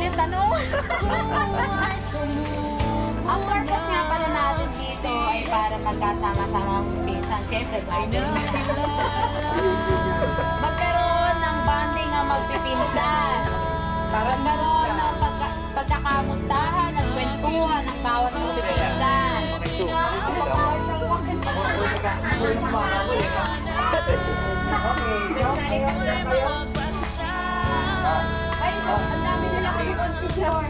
yung tanong. Ang purpose nga pala natin dito ay para magkasama-samang pinsan. Siyempre, magkaroon ng bonding ang magpipinsan. Magkaroon ng pagkakamustahan at kwentuhan ng bawat magpipinsan. Ay, ang dami nila kayo on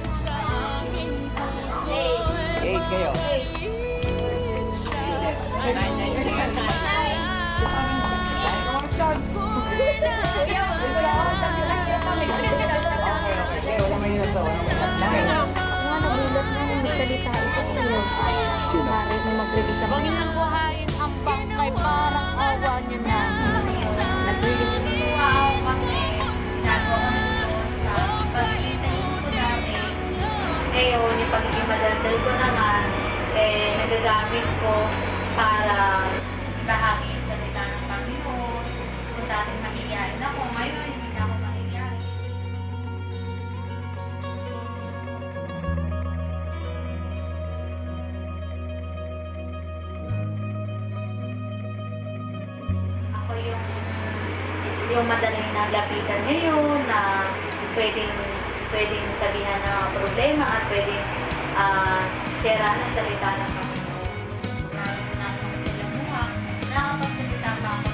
Eight kayo. Wala may nasa. Nagulat na yung magsalita ito. Maaaring na magrelease. Huwag nilang buhayin ang bangkay, parang awa niyo na. Nag-release. Wow, kami. Nagawa kami sa pag-ibig ko namin. Ngayon, yung pagiging madaldal ko naman, nagagamit ko para bahagi yung salita ng Panginoon. Kung dati mahihiyain ako, ngayon hindi na ako mahihiyain. Ako yung madaling naglapitan ngayon na pwedeng sabihan ng mga problema at pwedeng share ng salita ng Panginoon. Nakapagsalita pa ako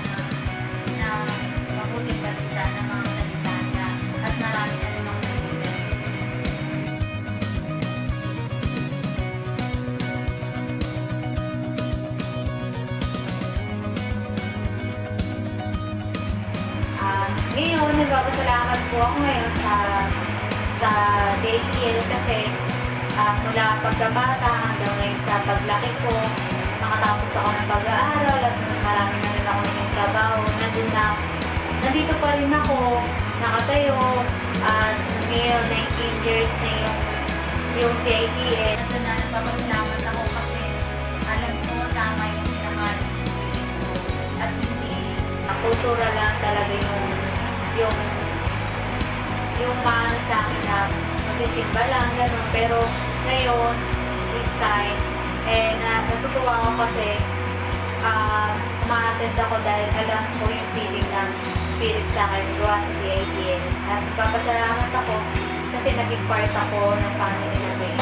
na mabuting balita ng mga salita niya at marami na rin akong naibigan. Ngayon, nagpapasalamat po ako ngayon sa DATL kasi mula pagkabata hanggang ngayon sa paglaki ko, nakatapos ako ng pag-aaral at marami na rin ako ng trabaho. Nandito pa rin ako, nakatayo, at ngayon 19 years na yung DATL. Nandun na nagpapasalamat ako kasi alam ko tama yung sinangal at hindi kultura lang talaga yung paano sa akin na magsisimba lang, gano'n. Pero ngayon, this time, natutuwa ako kasi ma-attend ako dahil alam ko yung feeling ng spirit sa akin gawa sa DATL. At papasalamat ako kasi naging part ako ng family namin.